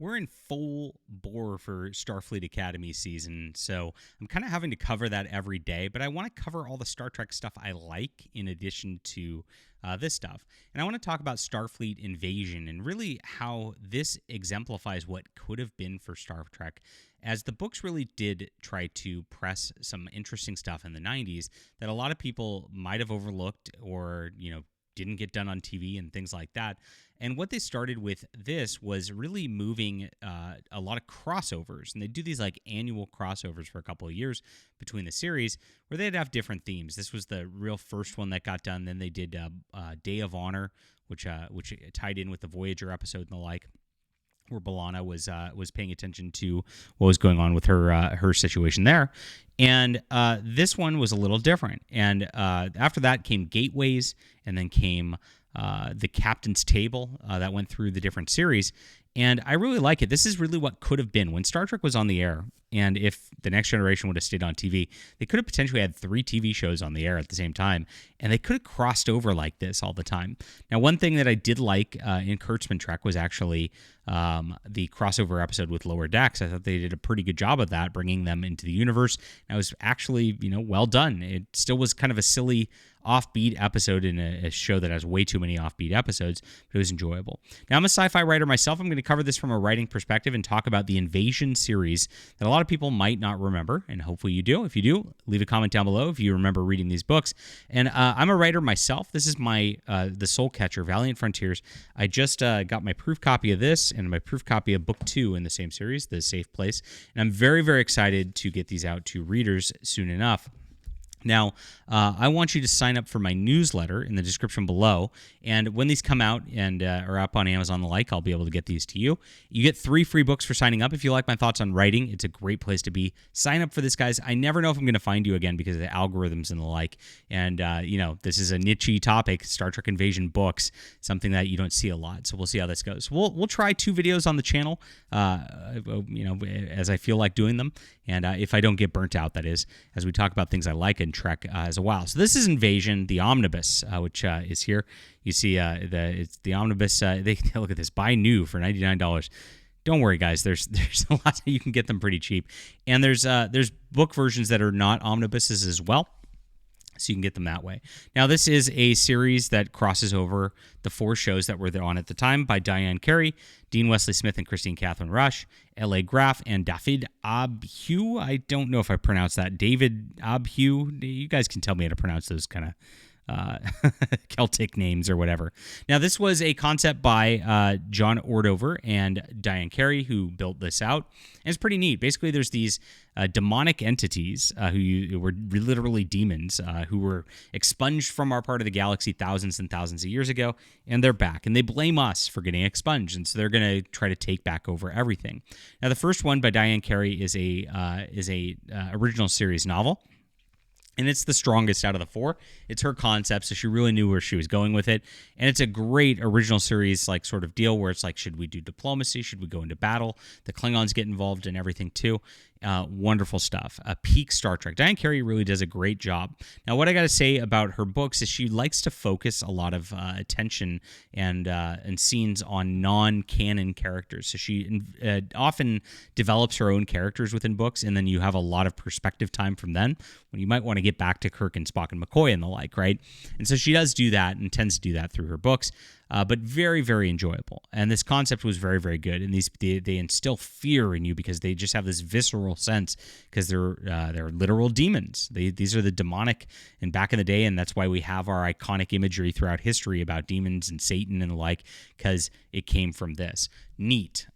We're in full bore for Starfleet Academy season, so I'm kind of having to cover that every day, but I want to cover all the Star Trek stuff I like in addition to this stuff. And I want to talk about Starfleet Invasion and really how this exemplifies what could have been for Star Trek, as the books really did try to press some interesting stuff in the 90s that a lot of people might have overlooked or, didn't get done on TV and things like that. And what they started with this was really moving a lot of crossovers. And they do these like annual crossovers for a couple of years between the series where they'd have different themes. This was the real first one that got done. Then they did Day of Honor, which tied in with the Voyager episode and the like, where B'Elanna was paying attention to what was going on with her situation there. And this one was a little different. And after that came Gateways, and then came the Captain's Table that went through the different series. And I really like it. This is really what could have been. When Star Trek was on the air, and if The Next Generation would have stayed on TV, they could have potentially had 3 TV shows on the air at the same time, and they could have crossed over like this all the time. Now, one thing that I did like in Kurtzman Trek was actually the crossover episode with Lower Decks. I thought they did a pretty good job of that, bringing them into the universe. And it was actually, well done. It still was kind of a silly offbeat episode in a show that has way too many offbeat episodes, but it was enjoyable. Now, I'm a sci-fi writer myself. I'm going to cover this from a writing perspective and talk about the Invasion series that a lot of people might not remember, and hopefully you do. If you do, leave a comment down below if you remember reading these books. And I'm a writer myself. This is my The Soul Catcher, Valiant Frontiers. I just got my proof copy of this and my proof copy of book 2 in the same series, The Safe Place, and I'm very, very excited to get these out to readers soon enough. Now, I want you to sign up for my newsletter in the description below, and when these come out and are up on Amazon and the like, I'll be able to get these to you. You get 3 free books for signing up. If you like my thoughts on writing, it's a great place to be. Sign up for this, guys. I never know if I'm going to find you again because of the algorithms and the like, and, this is a niche-y topic, Star Trek Invasion books, something that you don't see a lot, so we'll see how this goes. We'll try 2 videos on the channel, as I feel like doing them, and if I don't get burnt out, that is, as we talk about things I like in Trek as well. So this is Invasion, the Omnibus, which is here. You see, it's the Omnibus. They look at this, buy new for $99. Don't worry, guys. There's a lot that you can get them pretty cheap, and there's book versions that are not omnibuses as well, so you can get them that way. Now, this is a series that crosses over the 4 shows that were there on at the time by Diane Carey, Dean Wesley Smith and Christine Catherine Rush, L.A. Graff, and David Abhue. I don't know if I pronounced that. David Abhue. You guys can tell me how to pronounce those kind of Celtic names or whatever. Now, this was a concept by John Ordover and Diane Carey, who built this out. And it's pretty neat. Basically, there's these demonic entities who were literally demons who were expunged from our part of the galaxy thousands and thousands of years ago, and they're back. And they blame us for getting expunged, and so they're going to try to take back over everything. Now, the first one by Diane Carey is a original series novel. And it's the strongest out of the 4. It's her concept, so she really knew where she was going with it. And it's a great original series like sort of deal where it's like, should we do diplomacy? Should we go into battle? The Klingons get involved in everything too. Wonderful stuff. Peak Star Trek. Diane Carey really does a great job. Now, what I got to say about her books is she likes to focus a lot of attention and scenes on non-canon characters. So she often develops her own characters within books, and then you have a lot of perspective time from them when you might want to get back to Kirk and Spock and McCoy and the like, right? And so she does do that and tends to do that through her books. But very, very enjoyable. And this concept was very, very good. And they instill fear in you because they just have this visceral sense because they're literal demons. These are the demonic and back in the day, and that's why we have our iconic imagery throughout history about demons and Satan and the like, because it came from this. Neat.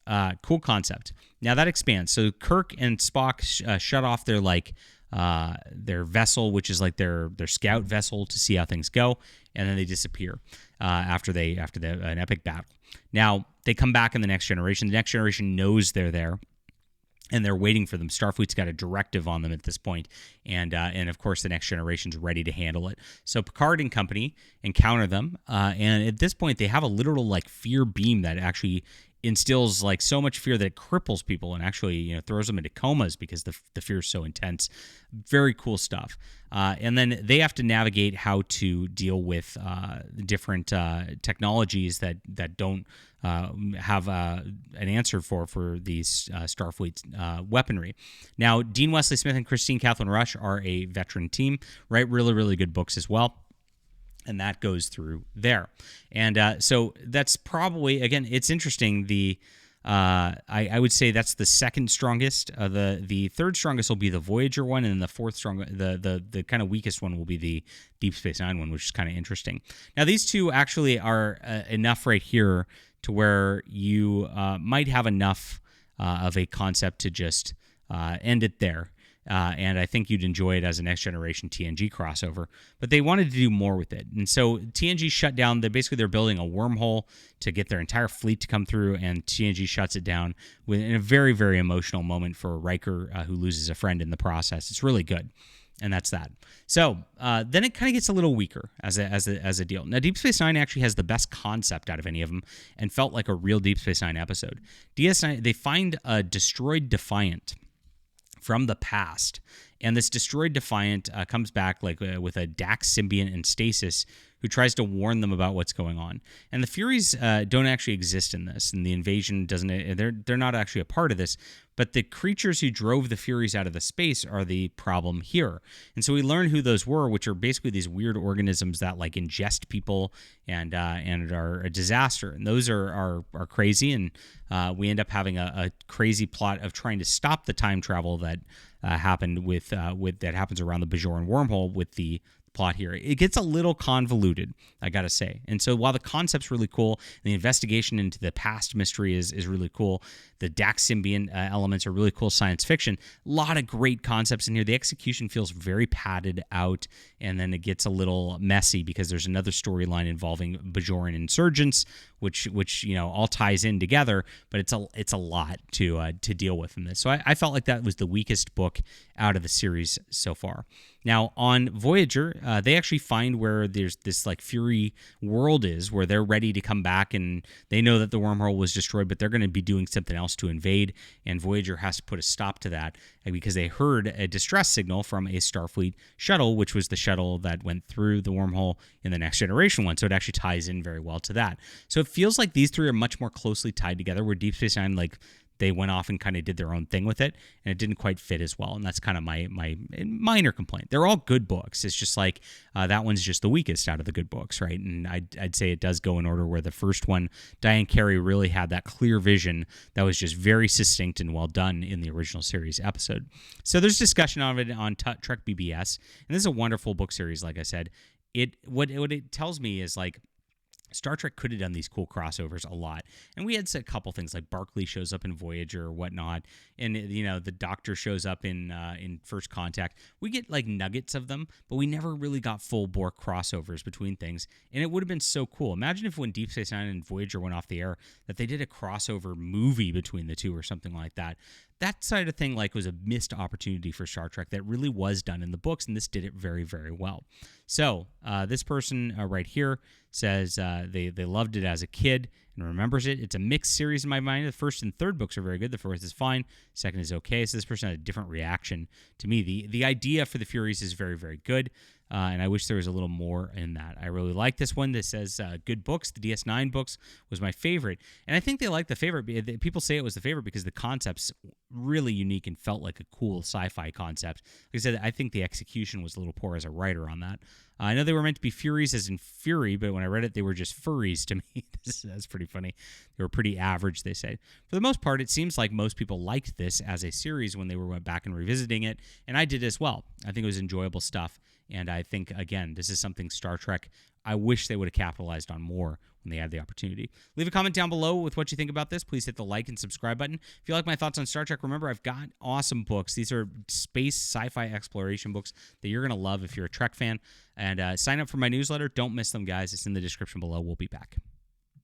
Cool concept. Now that expands. So Kirk and Spock shut off their vessel, which is like their scout vessel, to see how things go, and then they disappear after an epic battle. Now they come back in the Next Generation. The Next Generation knows they're there, and they're waiting for them. Starfleet's got a directive on them at this point, and of course the Next Generation's ready to handle it. So Picard and company encounter them, and at this point they have a literal fear beam that actually instills so much fear that it cripples people and actually throws them into comas because the fear is so intense. Very cool stuff. And then they have to navigate how to deal with different technologies that don't have an answer for these Starfleet weaponry. Now, Dean Wesley Smith and Christine Kathleen Rush are a veteran team, right? Really, really good books as well. And that goes through there. And so that's probably, again, it's interesting. I would say that's the second strongest. The third strongest will be the Voyager one, and then the fourth strongest, the kind of weakest one will be the Deep Space Nine one, which is kind of interesting. Now, these two actually are enough right here to where you might have enough of a concept to just end it there. And I think you'd enjoy it as a Next Generation TNG crossover. But they wanted to do more with it. And so TNG shut down. They're building a wormhole to get their entire fleet to come through, and TNG shuts it down in a very, very emotional moment for Riker, who loses a friend in the process. It's really good. And that's that. So then it kind of gets a little weaker as a deal. Now, Deep Space Nine actually has the best concept out of any of them and felt like a real Deep Space Nine episode. DS9, they find a destroyed Defiant from the past, and this destroyed Defiant comes back with a Dax symbiont in stasis who tries to warn them about what's going on. And the Furies don't actually exist in this, and the invasion doesn't. They're not actually a part of this. But the creatures who drove the Furies out of the space are the problem here. And so we learn who those were, which are basically these weird organisms that ingest people and are a disaster. And those are crazy. And we end up having a crazy plot of trying to stop the time travel that happened that happens around the Bajoran wormhole with the plot here. It gets a little convoluted, I gotta say. And so while the concept's really cool, and the investigation into the past mystery is really cool, the Dax symbiont elements are really cool science fiction. A lot of great concepts in here. The execution feels very padded out, and then it gets a little messy because there's another storyline involving Bajoran insurgents, which all ties in together. But it's a lot to deal with in this. So I felt like that was the weakest book out of the series so far. Now on Voyager, they actually find where there's this Fury world is, where they're ready to come back, and they know that the wormhole was destroyed, but they're going to be doing something else to invade, and Voyager has to put a stop to that because they heard a distress signal from a Starfleet shuttle, which was the shuttle that went through the wormhole in the Next Generation one. So it actually ties in very well to that. So it feels like these three are much more closely tied together, where Deep Space Nine, they went off and kind of did their own thing with it, and it didn't quite fit as well. And that's kind of my minor complaint. They're all good books. It's just that one's just the weakest out of the good books, right? And I'd say it does go in order, where the first one, Diane Carey really had that clear vision that was just very succinct and well done in the original series episode. So there's discussion of it on Trek BBS, and this is a wonderful book series, like I said. What it tells me is Star Trek could have done these cool crossovers a lot. And we had a couple things, like Barclay shows up in Voyager or whatnot, and the Doctor shows up in First Contact. We get nuggets of them, but we never really got full bore crossovers between things. And it would have been so cool. Imagine if when Deep Space Nine and Voyager went off the air, that they did a crossover movie between the two or something like that. That side of thing was a missed opportunity for Star Trek that really was done in the books, and this did it very, very well. So this person right here says they loved it as a kid and remembers it. It's a mixed series in my mind. The first and third books are very good. The fourth is fine. Second is okay. So this person had a different reaction to me. The idea for the Furies is very, very good. And I wish there was a little more in that. I really like this one that says good books. The DS9 books was my favorite. And I think they like the favorite. People say it was the favorite because the concept's really unique and felt like a cool sci-fi concept. Like I said, I think the execution was a little poor as a writer on that. I know they were meant to be Furies as in Fury, but when I read it, they were just furries to me. That's pretty funny. They were pretty average, they say. For the most part, it seems like most people liked this as a series when they went back and revisiting it, and I did as well. I think it was enjoyable stuff, and I think, again, this is something Star Trek, I wish they would have capitalized on more when they had the opportunity. Leave a comment down below with what you think about this. Please hit the like and subscribe button. If you like my thoughts on Star Trek, remember I've got awesome books. These are space sci-fi exploration books that you're going to love if you're a Trek fan. And sign up for my newsletter. Don't miss them, guys. It's in the description below. We'll be back.